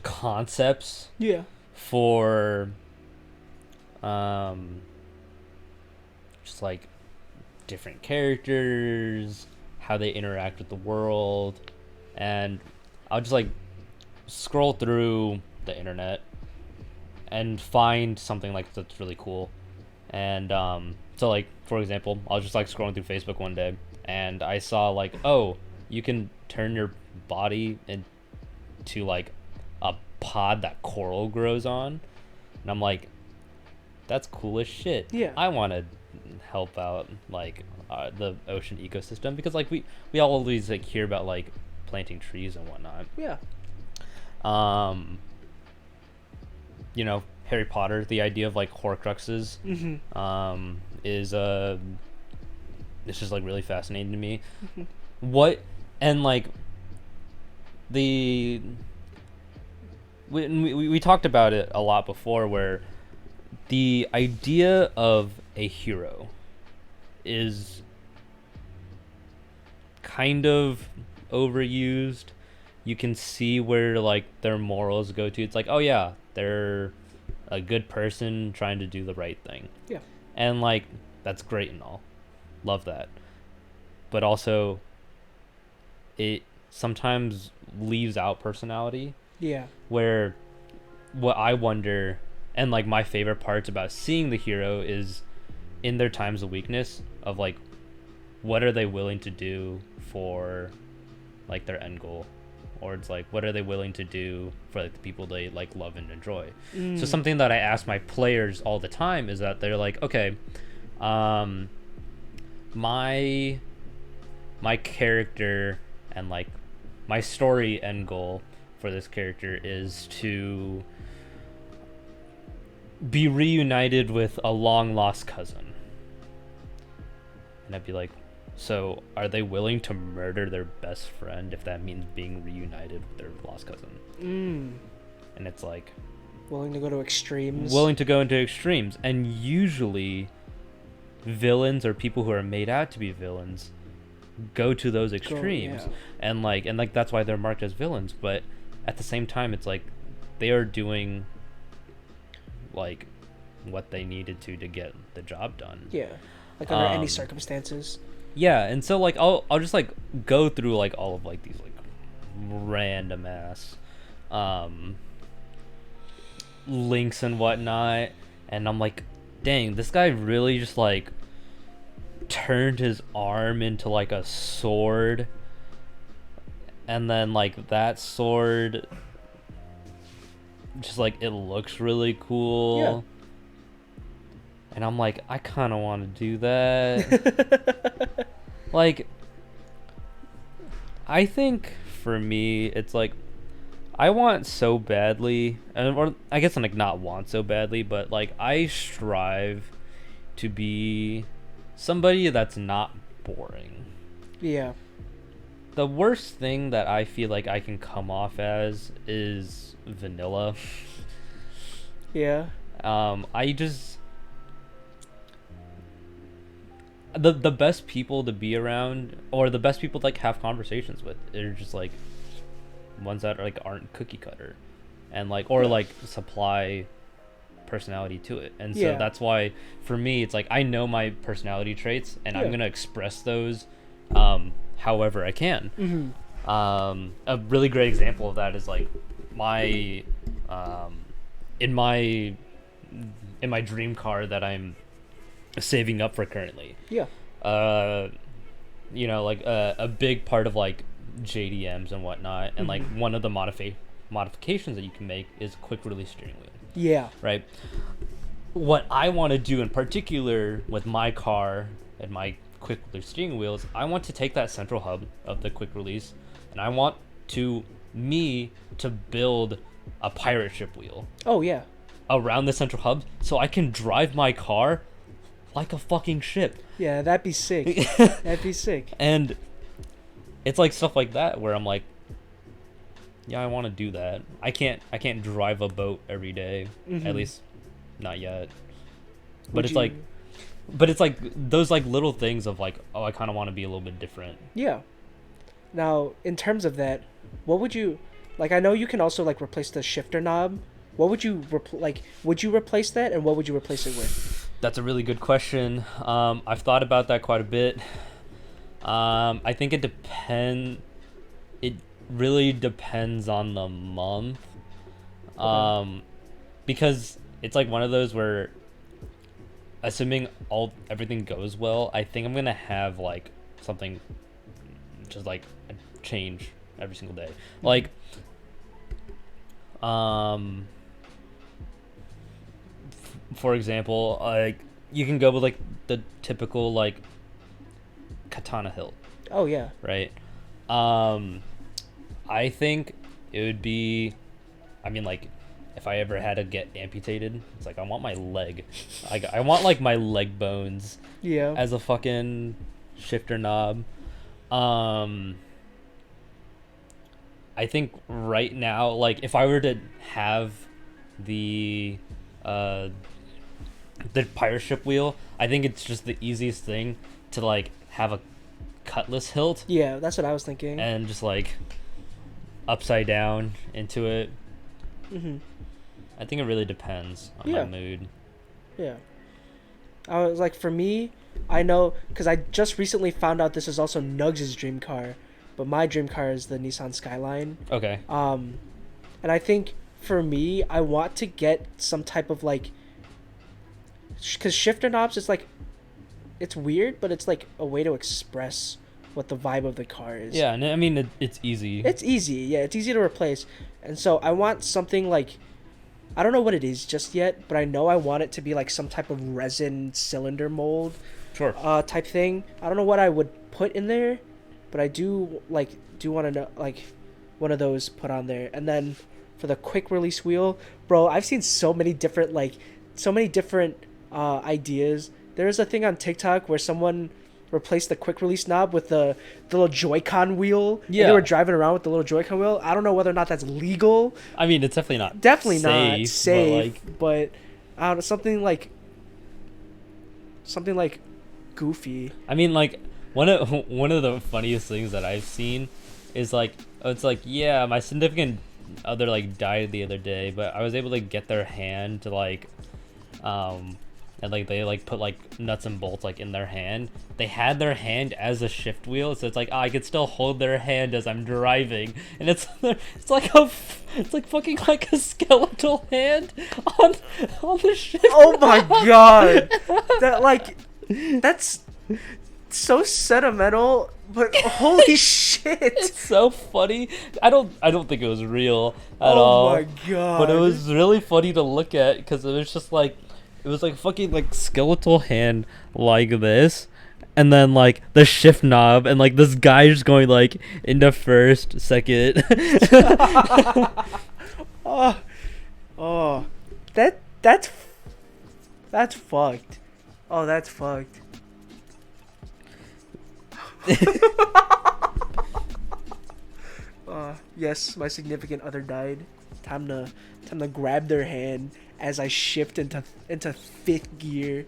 S2: concepts for just, like, different characters, how they interact with the world, and I'll just, like, scroll through the internet and find something, like, that's really cool. And so, like, for example, I was just, like, scrolling through Facebook one day, and I saw, like, oh, you can turn your body into, like, a pod that coral grows on, and I'm like, that's cool as shit.
S1: Yeah.
S2: I want to help out, like, the ocean ecosystem, because, like, we all always, like, hear about, like, planting trees and whatnot.
S1: Yeah.
S2: You know, Harry Potter, the idea of, like, Horcruxes, is it's just, like, really fascinating to me. What, and, like, the we talked about it a lot before, where the idea of a hero is kind of overused. You can see where like their morals go to. It's like, oh yeah, they're a good person trying to do the right thing.
S1: Yeah.
S2: And like that's great and all. Love that. But also it sometimes leaves out personality,
S1: Yeah.
S2: where what I wonder, and like my favorite parts about seeing the hero is in their times of weakness of like what are they willing to do for like their end goal, or it's like what are they willing to do for like the people they like love and enjoy. So something that I ask my players all the time is that they're like, okay, my character and like my story end goal for this character is to be reunited with a long lost cousin. And I'd be like, so are they willing to murder their best friend if that means being reunited with their lost cousin? And it's like,
S1: Willing to go to extremes.
S2: willing to go into extremes. And usually villains or people who are made out to be villains go to those extremes.
S1: Yeah.
S2: And like that's why they're marked as villains. But at the same time, it's like they are doing like what they needed to get the job done.
S1: Yeah. Like under any circumstances.
S2: Yeah, and so like I'll just like go through like all of like these like random ass links and whatnot, and I'm like, dang, this guy really just like turned his arm into like a sword, and then like that sword just like it looks really cool.
S1: Yeah.
S2: And I'm like, I kind of want to do that. Like, I think for me, it's like, I want so badly, or I guess I'm like not want so badly, but like I strive to be somebody that's not boring.
S1: Yeah.
S2: The worst thing that I feel like I can come off as is vanilla.
S1: Yeah.
S2: I just the best people to be around, or the best people to like have conversations with, are just like ones that are like aren't cookie cutter, and like or like supply personality to it. And so that's why for me it's like I know my personality traits, and I'm gonna express those however I can. A really great example of that is like my in my dream car that I'm saving up for currently. You know, like a big part of like JDMs and whatnot, and like one of the modifications that you can make is quick release steering wheel.
S1: Yeah.
S2: Right. What I want to do in particular with my car and my quick release steering wheels, I want to take that central hub of the quick release, and I want to build a pirate ship wheel.
S1: Oh yeah.
S2: Around the central hub, so I can drive my car like a fucking ship.
S1: Yeah, that'd be sick. That'd be sick.
S2: And it's like stuff like that where I'm like, yeah, I want to do that. I can't drive a boat every day, at least not yet. But it's like those like little things of like, oh, I kind of want to be a little bit different.
S1: Yeah. Now, in terms of that, what would you like? I know you can also like replace the shifter knob. What would you would you replace that, and what would you replace it with?
S2: That's a really good question. I've thought about that quite a bit. I think it really depends on the month. Because it's like one of those where, assuming everything goes well, I think I'm gonna have like something just like a change every single day. Like for example, like you can go with like the typical like katana hilt.
S1: Oh yeah.
S2: Right. I think it would be, I mean, like if I ever had to get amputated, it's like I want my leg. I want like my leg bones.
S1: Yeah.
S2: As a fucking shifter knob. I think right now, like if I were to have the uh the pirate ship wheel, I think it's just the easiest thing to like have a cutlass hilt
S1: Yeah, that's what I was thinking.
S2: and just like upside down into it.
S1: Hmm.
S2: I think it really depends on
S1: Yeah.
S2: my mood.
S1: Yeah. I was like, for me, I know because I just recently found out this is also Nugs' dream car, but my dream car is the Nissan Skyline.
S2: Okay.
S1: And I think for me, I want to get some type of like, because shifter knobs is like, it's weird, but it's like a way to express what the vibe of the car is.
S2: Yeah, and I mean it's easy.
S1: It's easy. Yeah, it's easy to replace. And so I want something like, I don't know what it is just yet, but I know I want it to be like some type of resin cylinder mold
S2: Sure.
S1: type thing. I don't know what I would put in there, but I do want to know like one of those put on there. And then for the quick release wheel, bro, I've seen so many different ideas. There's a thing on TikTok where someone replaced the quick release knob with the little Joy-Con wheel.
S2: Yeah.
S1: And they were driving around with the little Joy-Con wheel. I don't know whether or not that's legal.
S2: I mean, it's definitely not
S1: Definitely
S2: safe,
S1: not safe,
S2: but
S1: but I don't know, something like goofy.
S2: I mean, like one of the funniest things that I've seen is like it's like yeah, my significant other like died the other day, but I was able to get their hand to like and like they like put like nuts and bolts like in their hand. They had their hand as a shift wheel, so it's like I could still hold their hand as I'm driving, and it's like fucking like a skeletal hand on the shift.
S1: Oh my god, that's so sentimental, but holy shit!
S2: It's so funny. I don't think it was real at
S1: Oh
S2: all.
S1: my god!
S2: But it was really funny to look at because it was just like it was like fucking like skeletal hand like this, and then like the shift knob, and like this guy just going like into first, second.
S1: Oh, that's fucked. Oh, that's fucked. Yes, my significant other died. Time to grab their hand as I shift into fifth gear.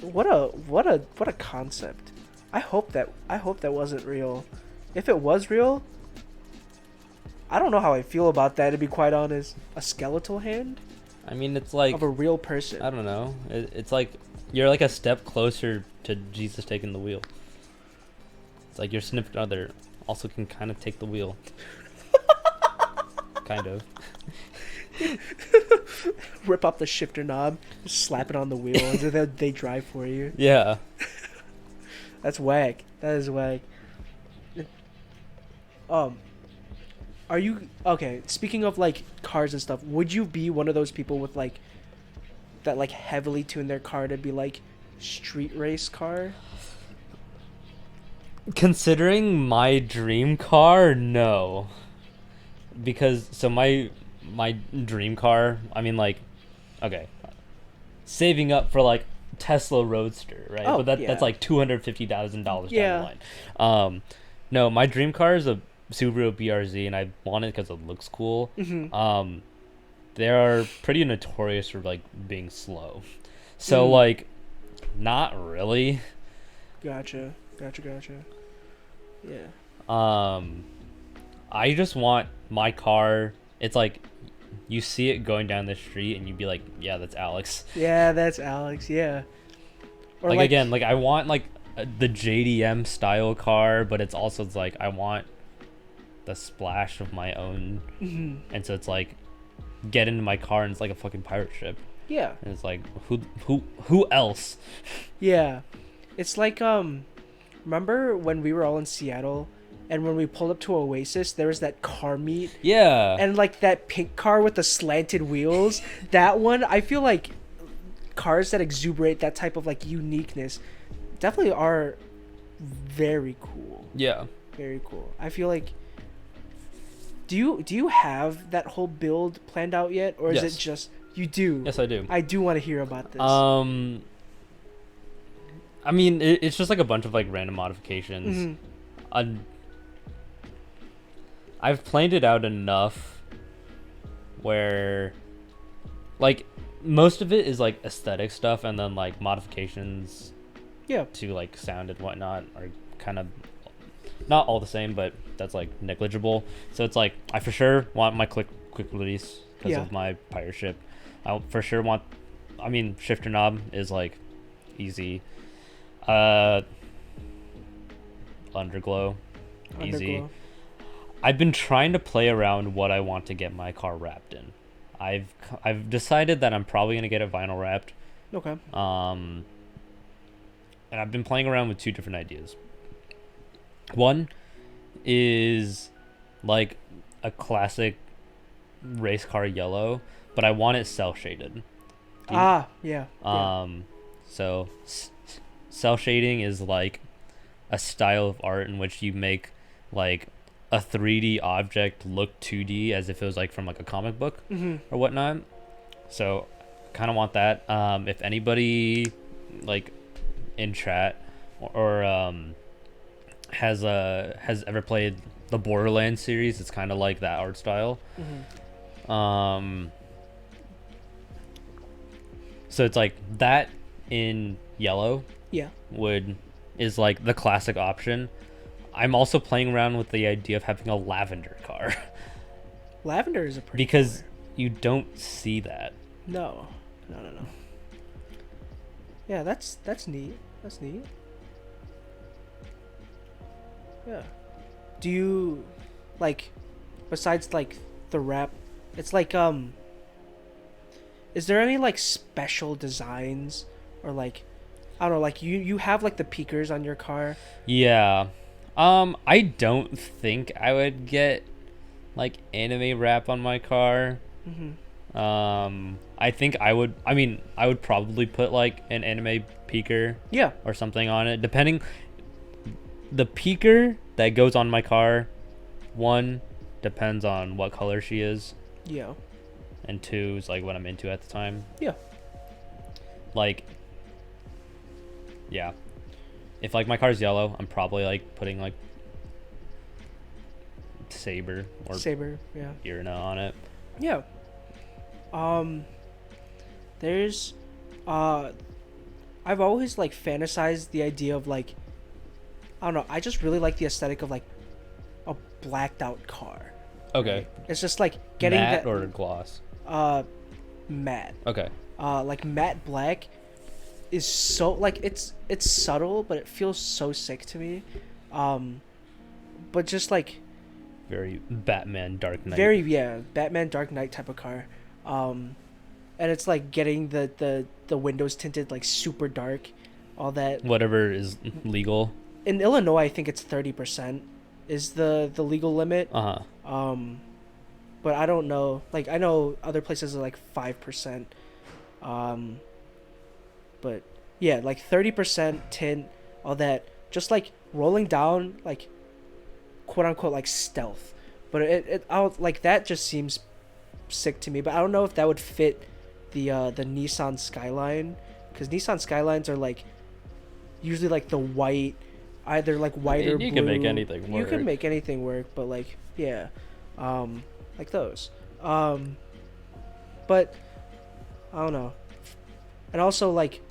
S1: What a concept. I hope that wasn't real. If it was real, I don't know how I feel about that, to be quite honest. A skeletal hand
S2: I mean, it's like
S1: of a real person.
S2: I don't know. It's like you're like a step closer to Jesus taking the wheel. It's like your significant other also can kind of take the wheel. Kind of.
S1: Rip up the shifter knob, slap it on the wheel, and then they drive for you.
S2: Yeah.
S1: That's whack. That is whack. Are you okay? Speaking of like cars and stuff, would you be one of those people with like that like heavily tune their car to be like street race car?
S2: Considering my dream car, no. Because so my dream car, I mean like okay. Saving up for like Tesla Roadster, right?
S1: Oh,
S2: but
S1: yeah.
S2: that's like $250,000
S1: Yeah.
S2: down the line. No, my dream car is a Subaru BRZ, and I want it because it looks cool.
S1: Mm-hmm.
S2: They are pretty notorious for like being slow, so like, not really.
S1: Gotcha. Yeah.
S2: I just want my car. It's like, you see it going down the street, and you'd be like, yeah, that's Alex.
S1: Yeah, that's Alex. Yeah. Or
S2: Like again, like I want like the JDM style car, but it's also it's like I want the splash of my own, and so it's like get into my car and it's like a fucking pirate ship,
S1: Yeah.
S2: and it's like who else?
S1: Yeah. It's like remember when we were all in Seattle and when we pulled up to Oasis, there was that car meet
S2: Yeah.
S1: and like that pink car with the slanted wheels. That one, I feel like cars that exuberate that type of like uniqueness definitely are very cool.
S2: Yeah.
S1: Very cool. I feel like do you have that whole build planned out yet, or is
S2: Yes.
S1: it just you do?
S2: Yes, I do.
S1: I do want to hear about this.
S2: I mean, it's just like a bunch of like random modifications. I've planned it out enough where, like, most of it is like aesthetic stuff, and then like modifications
S1: Yeah.
S2: to like sound and whatnot are kind of not all the same, but that's like negligible. So it's like I for sure want my quick release because
S1: Yeah.
S2: of my pirate ship. I for sure want. I mean, shifter knob is like easy. Underglow, easy.
S1: Underglow.
S2: I've been trying to play around what I want to get my car wrapped in. I've decided that I'm probably gonna get it vinyl wrapped.
S1: Okay.
S2: And I've been playing around with two different ideas. One is like a classic race car yellow, but I want it cell shaded.
S1: Ah, yeah. Yeah.
S2: So cell shading is like a style of art in which you make like a 3D object look 2D as if it was like from like a comic book or whatnot. So kind of want that. If anybody like in chat or has ever played the Borderlands series, it's kind of like that art style. So it's like that in yellow
S1: Yeah.
S2: is like the classic option. I'm also playing around with the idea of having a lavender car
S1: Lavender is a pretty
S2: because
S1: color.
S2: you don't see that.
S1: No. Yeah, that's neat. That's neat. Yeah. Do you like besides like the wrap? It's like is there any like special designs or like I don't know, like you have like the peakers on your car?
S2: Yeah. I don't think I would get like anime wrap on my car. I think I would. I mean, I would probably put like an anime peaker
S1: Yeah.
S2: or something on it, depending. The peaker that goes on my car, one depends on what color she is,
S1: Yeah.
S2: and two is like what I'm into at the time.
S1: Yeah.
S2: Like, yeah, if like my car's yellow, I'm probably like putting like Saber or
S1: Saber, yeah.
S2: Irina on it.
S1: Yeah. There's I've always like fantasized the idea of like I don't know, I just really like the aesthetic of like a blacked out car.
S2: Okay.
S1: It's just like getting
S2: Matte
S1: that
S2: or gloss.
S1: matte.
S2: Okay.
S1: Like matte black is so like it's subtle but it feels so sick to me. But just like
S2: Very Batman Dark Knight.
S1: very Batman Dark Knight type of car. And it's like getting the windows tinted like super dark, all that.
S2: Whatever is legal.
S1: In Illinois, I think it's 30% is the legal limit. But I don't know. Like I know other places are like 5%. But yeah, like 30% tint, all that. Just like rolling down, like quote unquote like stealth. But I'll like that just seems sick to me. But I don't know if that would fit the Nissan Skyline, because Nissan Skylines are like usually like the white, either like white or blue.
S2: You can make anything work.
S1: You can make anything work, but like yeah, like those. But I don't know, and also like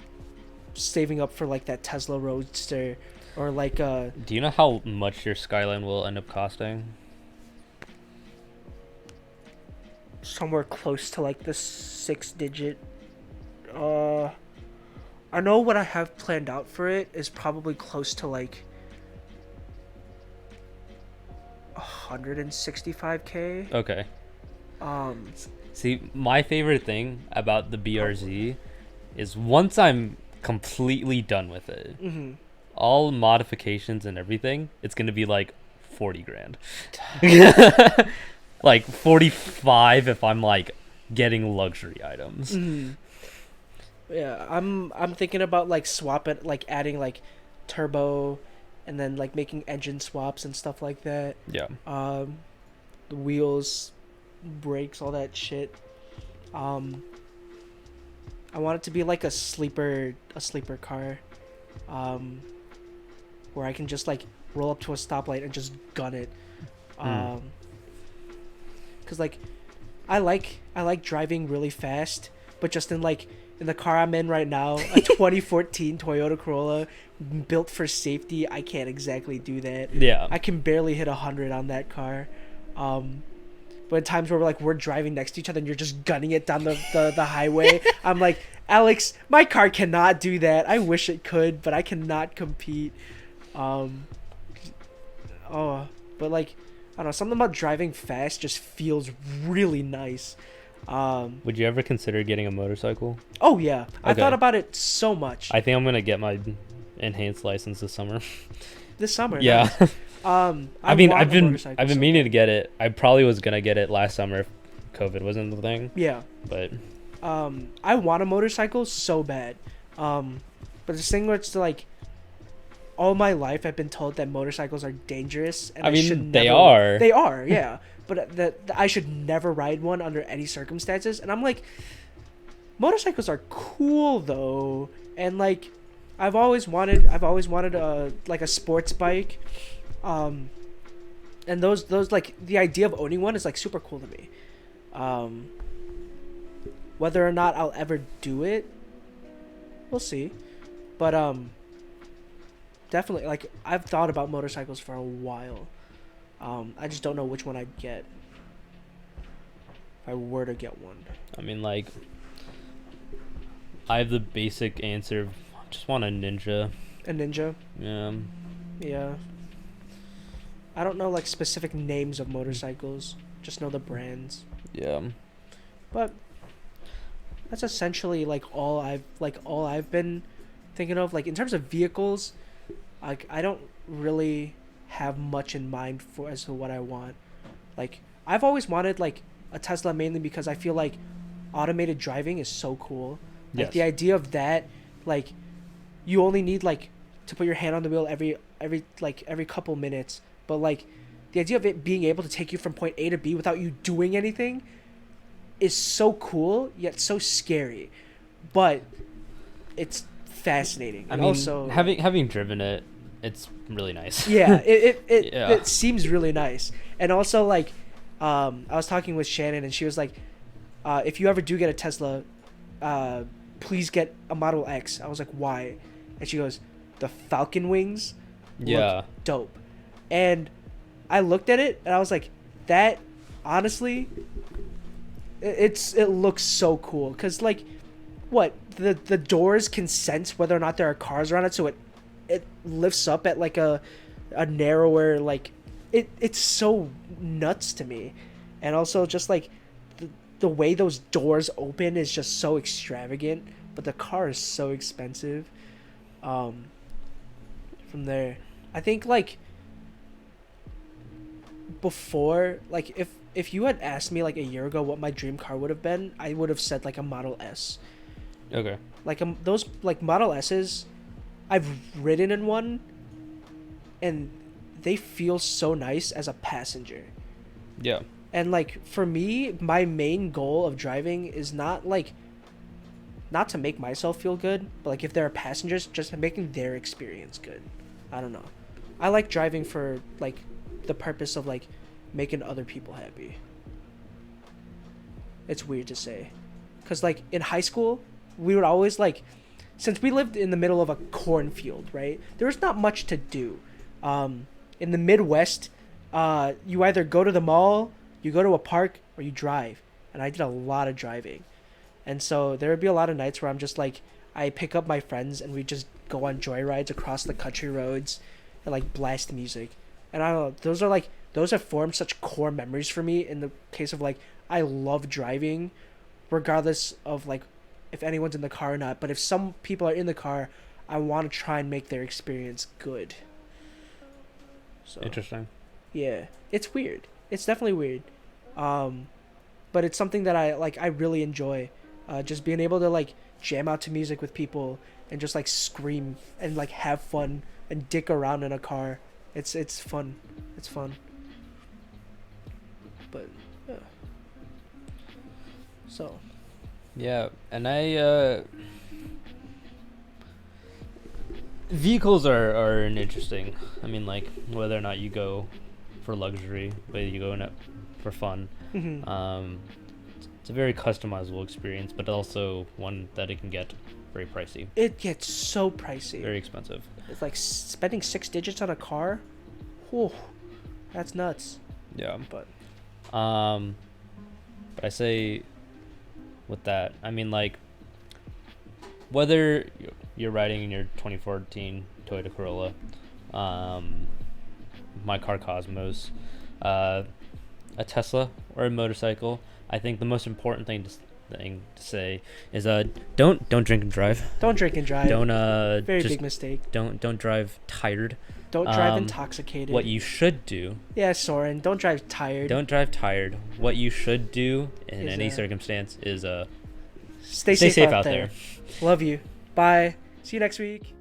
S1: saving up for like that Tesla Roadster or like
S2: Do you know how much your Skyline will end up costing?
S1: somewhere close to like the 6-digit. I know what I have planned out for it is probably close to like 165K.
S2: Okay.
S1: Um,
S2: See, my favorite thing about the BRZ is once I'm completely done with it, all modifications and everything, it's gonna be like 40 grand. Like 45 if I'm like getting luxury items.
S1: yeah, I'm thinking about like swapping, like adding like turbo, and then like making engine swaps and stuff like that.
S2: Yeah.
S1: The wheels, brakes, all that shit. I want it to be like a sleeper car, where I can just like roll up to a stoplight and just gun it. because like I like driving really fast, but just in the car I'm in right now, a 2014 Toyota Corolla built for safety, I can't exactly do that.
S2: Yeah.
S1: I can barely hit 100 on that car. But in times where we're driving next to each other and you're just gunning it down the highway, I'm like, Alex, my car cannot do that. I wish it could, but I cannot compete. But like, I don't know, something about driving fast just feels really nice.
S2: Would you ever consider getting a motorcycle?
S1: Oh yeah, I
S2: Okay.
S1: thought about it so much
S2: I think I'm gonna get my enhanced license this summer.
S1: this summer.
S2: Yeah.
S1: Nice.
S2: I mean,
S1: want
S2: I've
S1: a
S2: been
S1: motorcycle so
S2: meaning to
S1: bad.
S2: get it. I probably was gonna get it last summer if COVID wasn't the thing.
S1: Yeah.
S2: But
S1: I want a motorcycle so bad. But the thing where it's like, all my life I've been told that motorcycles are dangerous, and
S2: I mean,
S1: should
S2: they
S1: never,
S2: are.
S1: They are, yeah. But that I should never ride one under any circumstances. And I'm like, motorcycles are cool though, and like, I've always wanted a like a sports bike, and those like the idea of owning one is like super cool to me. Whether or not I'll ever do it, we'll see. But definitely, like, I've thought about motorcycles for a while. I just don't know which one I'd get if I were to get one.
S2: I mean, like, I have the basic answer. Just want a Ninja.
S1: A Ninja.
S2: Yeah.
S1: Yeah. I don't know like specific names of motorcycles. Just know the brands.
S2: Yeah.
S1: But that's essentially like all I've been thinking of. Like in terms of vehicles, like I don't really have much in mind for as to what I want. Like I've always wanted like a Tesla mainly because I feel like automated driving is so cool. Like
S2: Yes.
S1: the idea of that, like you only need like to put your hand on the wheel every couple minutes, but like the idea of it being able to take you from point A to B without you doing anything is so cool yet so scary, but it's fascinating.
S2: I
S1: And
S2: mean,
S1: also
S2: having driven it, it's really nice.
S1: yeah,
S2: Yeah.
S1: it seems really nice. And also like I was talking with Shannon and she was like, if you ever do get a Tesla, please get a Model X. I was like, why? And she goes, the Falcon wings
S2: Yeah.
S1: look dope. And I looked at it and I was like, that honestly, it looks so cool because like what the doors can sense whether or not there are cars around it, so it lifts up at like a narrower, like it's so nuts to me. And also just like the way those doors open is just so extravagant, but the car is so expensive. From there, I think like before, like if you had asked me like a year ago what my dream car would have been, I would have said like a Model S.
S2: Okay.
S1: Like those like Model S's, I've ridden in one, and they feel so nice as a passenger.
S2: Yeah.
S1: And like for me, my main goal of driving is not to make myself feel good, but like if there are passengers, just making their experience good. I don't know. I like driving for like the purpose of like making other people happy. It's weird to say, cuz like in high school, we would always like, since we lived in the middle of a cornfield, right? There was not much to do. In the Midwest, you either go to the mall, you go to a park, or you drive. And I did a lot of driving. And so there would be a lot of nights where I'm just like, I pick up my friends and we just go on joyrides across the country roads and like blast music. And I don't know, those have formed such core memories for me in the case of like, I love driving regardless of like if anyone's in the car or not. But if some people are in the car, I want to try and make their experience good. So
S2: Interesting.
S1: yeah, it's weird. It's definitely weird. But it's something that I really enjoy. Just being able to like jam out to music with people and just like scream and like have fun and dick around in a car. It's fun. It's fun. But yeah. So
S2: Yeah, and vehicles are an interesting. I mean, like whether or not you go for luxury, whether you go in it for fun.
S1: Mhm.
S2: It's a very customizable experience, but also one that it can get very pricey,
S1: It gets so pricey.
S2: very expensive.
S1: It's like spending 6 digits on a car. Whew, that's nuts.
S2: Yeah.
S1: But
S2: But I say with that, I mean, like, whether you're riding in your 2014 Toyota Corolla, my car Cosmos, a Tesla, or a motorcycle, I think the most important thing to say is don't drink and drive.
S1: don't drink and drive.
S2: Don't
S1: Very
S2: just
S1: big mistake.
S2: don't drive tired.
S1: Don't drive
S2: Um,
S1: intoxicated.
S2: What you should do,
S1: Yeah, Soren. Don't drive tired.
S2: don't drive tired. What you should do in
S1: Is,
S2: any circumstance is
S1: stay
S2: stay
S1: safe
S2: safe out
S1: there. Love you. Bye. See you next week.